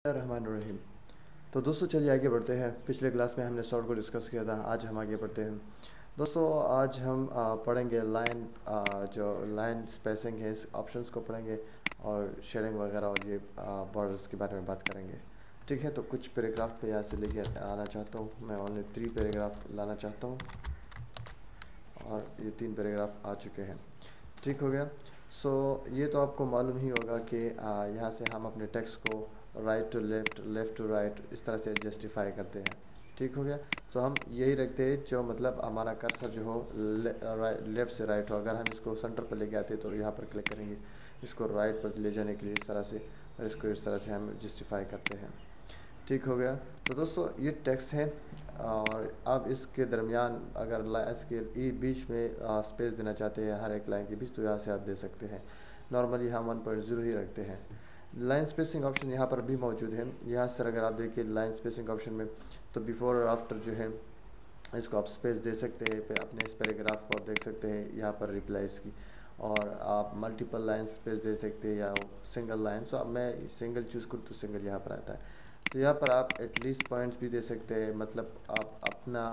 रहमान। तो दोस्तों चलिए आगे बढ़ते हैं। पिछले क्लास में हमने सॉर्ट को डिस्कस किया था, आज हम आगे बढ़ते हैं। दोस्तों आज हम पढ़ेंगे लाइन, जो लाइन स्पेसिंग है इस ऑप्शंस को पढ़ेंगे और शेडिंग वगैरह और ये बॉर्डर्स के बारे में बात करेंगे। ठीक है, तो कुछ पैराग्राफ पे यहाँ से लेके आना चाहता हूँ। मैं ओनली 3 पैराग्राफ लाना चाहता हूँ और ये 3 पैराग्राफ आ चुके हैं। ठीक हो गया। सो ये तो आपको मालूम ही होगा कि यहाँ से हम अपने टेक्स्ट को right to left, left to right इस तरह से जस्टिफाई करते हैं। ठीक हो गया। तो हम यही रखते हैं जो मतलब हमारा कर्सर जो हो लेफ़्ट से राइट हो। अगर हम इसको सेंटर पर लेके आते हैं तो यहाँ पर क्लिक करेंगे इसको राइट पर ले जाने के लिए इस तरह से, और इसको इस तरह से हम जस्टिफाई करते हैं। ठीक हो गया। तो दोस्तों ये टेक्स्ट है और अब इसके दरमियान अगर इसके बीच में स्पेस देना चाहते हैं हर एक लाइन के बीच, तो यहाँ से आप दे सकते हैं। नॉर्मली हम 1.0 ही रखते हैं। लाइन स्पेसिंग ऑप्शन यहाँ पर भी मौजूद है। यहाँ से अगर आप देखिए लाइन स्पेसिंग ऑप्शन में, तो बिफोर और आफ्टर जो है इसको आप स्पेस दे सकते हैं। फिर अपने इस पैराग्राफ को आप देख सकते हैं यहाँ पर रिप्लाइज की, और आप मल्टीपल लाइन स्पेस दे सकते हैं या सिंगल लाइन। सो अब मैं सिंगल चूज़ करूँ तो सिंगल यहाँ पर आता है। तो यहाँ पर आप एटलीस्ट पॉइंट्स भी दे सकते हैं, मतलब आप अपना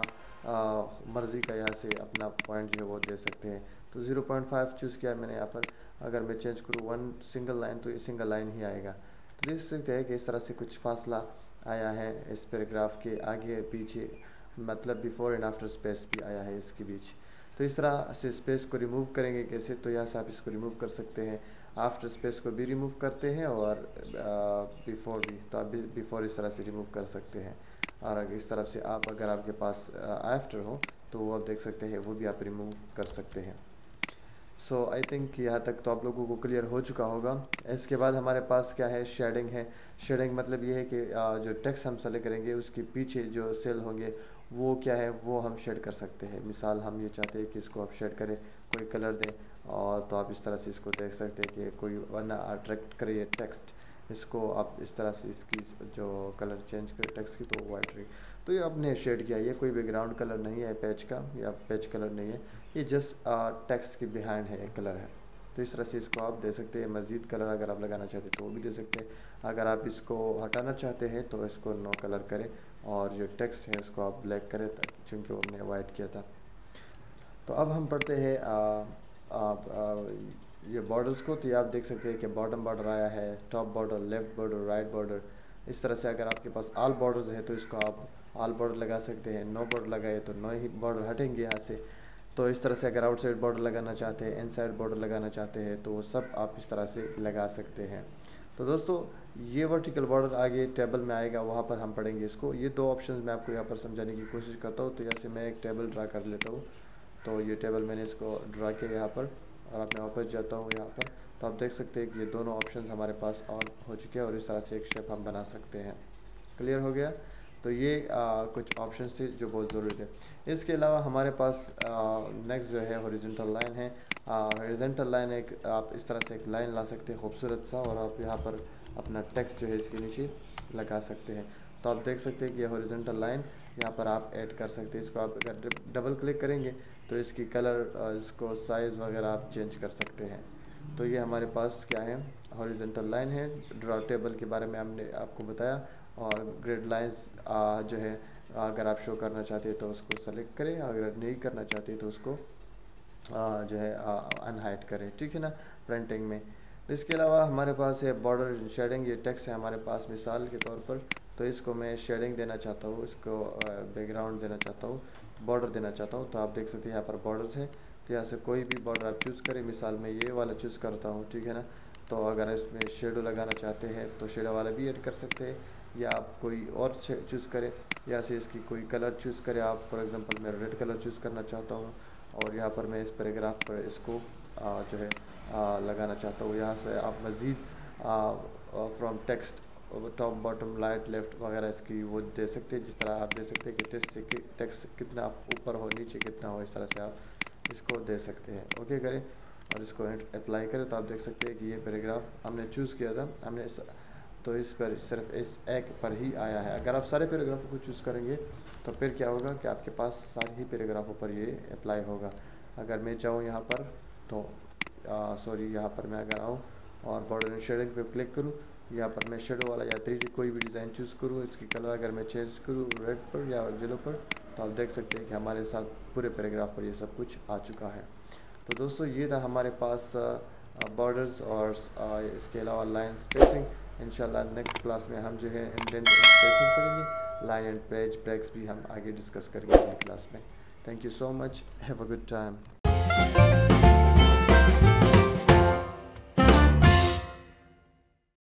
मर्ज़ी का यहाँ से अपना पॉइंट जो है वो दे सकते हैं। तो 0.5 चूज़ किया मैंने यहाँ पर। अगर मैं चेंज करूँ 1 सिंगल लाइन तो ये सिंगल लाइन ही आएगा। तो देख सकते हैं कि इस तरह से कुछ फासला आया है इस पैराग्राफ के आगे पीछे, मतलब बिफोर एंड आफ्टर स्पेस भी आया है इसके बीच। तो इस तरह से स्पेस को रिमूव करेंगे कैसे, तो यहाँ से आप इसको रिमूव कर सकते हैं। आफ्टर स्पेस को भी रिमूव करते हैं और बिफोर भी, तो आप बिफोर इस तरह से रिमूव कर सकते हैं। और अगर इस तरफ से आप अगर आपके पास आफ्टर हो तो वो आप देख सकते हैं, वो भी आप रिमूव कर सकते हैं। सो आई थिंक यहाँ तक तो आप लोगों को क्लियर हो चुका होगा। इसके बाद हमारे पास क्या है, शेडिंग है। शेडिंग मतलब ये है कि जो टेक्स्ट हम सेलेक्ट करेंगे उसके पीछे जो सेल होंगे वो क्या है वो हम शेड कर सकते हैं। मिसाल हम ये चाहते हैं कि इसको आप शेड करें, कोई कलर दें, और तो आप इस तरह से इसको देख सकते हैं कि कोई वरना अट्रैक्ट करे ये टेक्स्ट, इसको आप इस तरह से इसकी जो कलर चेंज करें टेक्स्ट की तो वाइट रही। तो ये आपने शेड किया, ये कोई बैकग्राउंड कलर नहीं है पेज का, या पेज कलर नहीं है, ये जस्ट टेक्स्ट के बिहाइंड है एक कलर है। तो इस तरह से इसको आप दे सकते हैं। मज़ीद कलर अगर आप लगाना चाहते हैं तो वो भी दे सकते हैं। अगर आप इसको हटाना चाहते हैं तो इसको नो कलर करें, और जो टेक्स्ट है उसको आप ब्लैक करें, चूँकि वो हमने वाइट किया था। तो अब हम पढ़ते हैं ये बॉर्डर्स को। तो ये आप देख सकते हैं कि बॉटम बॉर्डर आया है, top border, left border, right border. इस तरह से अगर आपके पास ऑल बॉर्डर्स है तो इसको आप ऑल बॉर्डर लगा सकते हैं। नो बॉर्डर लगाए तो नो ही बॉर्डर हटेंगे यहाँ से। तो इस तरह से अगर आउटसाइड बॉर्डर लगाना चाहते हैं, इनसाइड बॉर्डर लगाना चाहते हैं, तो वो सब आप इस तरह से लगा सकते हैं। तो दोस्तों ये वर्टिकल बॉर्डर आगे टेबल में आएगा, वहाँ पर हम पढ़ेंगे इसको। ये 2 ऑप्शंस मैं आपको यहाँ पर समझाने की कोशिश करता हूँ। तो जैसे मैं एक टेबल ड्रा कर लेता हूँ, तो ये टेबल मैंने इसको ड्रा किया यहाँ पर, और अब मैं वापस जाता हूँ यहाँ पर। तो आप देख सकते हैं कि ये दोनों ऑप्शंस हमारे पास ऑन हो चुके हैं, और इस तरह से एक शेप हम बना सकते हैं। क्लियर हो गया। तो ये कुछ ऑप्शंस थे जो बहुत ज़रूरी थे। इसके अलावा हमारे पास नेक्स्ट जो है हॉरिजॉन्टल लाइन है। हॉरिजॉन्टल लाइन एक आप इस तरह से एक लाइन ला सकते हैं खूबसूरत सा, और आप यहाँ पर अपना टेक्स्ट जो है इसके नीचे लगा सकते हैं। तो आप देख सकते हैं कि ये हॉरिजॉन्टल लाइन यहाँ पर आप ऐड कर सकते हैं। इसको आप अगर डबल क्लिक करेंगे तो इसकी कलर, इसको साइज़ वगैरह आप चेंज कर सकते हैं। तो ये हमारे पास क्या है, हॉरिजॉन्टल लाइन है। ड्रॉ टेबल के बारे में हमने आपको बताया। और ग्रिड लाइंस जो है अगर आप शो करना चाहते हैं तो उसको सेलेक्ट करें, अगर नहीं करना चाहते तो उसको जो है अनहाइड करें। ठीक है ना, प्रिंटिंग में। इसके अलावा हमारे पास है बॉर्डर शेडिंग। ये टेक्स्ट है हमारे पास मिसाल के तौर पर, तो इसको मैं शेडिंग देना चाहता हूँ, इसको बैकग्राउंड देना चाहता हूँ, बॉर्डर देना चाहता हूँ। तो आप देख सकते हैं यहाँ पर बॉर्डर्स हैं। तो यहाँ से कोई भी बॉर्डर आप चूज़ करें। मिसाल मैं ये वाला चूज़ करता हूँ, ठीक है ना। तो अगर इसमें शेडो लगाना चाहते हैं तो शेडो वाला भी ऐड कर सकते हैं, या आप कोई और चूज़ करें, या से इसकी कोई कलर चूज़ करें। आप फॉर एग्जांपल मैं रेड कलर चूज़ करना चाहता हूँ, और यहाँ पर मैं इस पैराग्राफ पर इसको जो है लगाना चाहता हूँ। यहाँ से आप मज़ीद from text top bottom right left वगैरह इसकी वो दे सकते हैं। जिस तरह आप दे सकते हैं कि टेक्स्ट कितना ऊपर हो, नीचे कितना हो, इस तरह से आप इसको दे सकते हैं। ओके करें और इसको अप्लाई करें, तो आप देख सकते हैं कि ये पैराग्राफ हमने चूज़ किया था, हमने तो इस पर सिर्फ इस एक पर ही आया है। अगर आप सारे पैराग्राफों को चूज़ करेंगे तो फिर क्या होगा कि आपके पास सारे ही पैराग्राफों पर ये अप्लाई होगा। अगर मैं चाहूँ यहाँ पर तो सॉरी यहाँ पर मैं अगर आऊँ और बॉर्डर एंड शेडिंग पे क्लिक करूँ, यहाँ पर मैं शेडो वाला या 3D कोई भी डिज़ाइन चूज़ करूँ, इसकी कलर अगर मैं चेंज करूँ रेड पर या येलो पर, तो आप देख सकते हैं कि हमारे साथ पूरे पैराग्राफ पर ये सब कुछ आ चुका है। तो दोस्तों ये था हमारे पास बॉर्डर्स और इसके अलावा लाइन स्पेसिंग। इंशाल्लाह नेक्स्ट क्लास में हम जो है इंडेंट एंड स्पेसिंग पढ़ेंगे, लाइन एंड पेज ब्रेक्स भी हम आगे डिस्कस करेंगे अपनी क्लास में। Thank you so much, have a good time.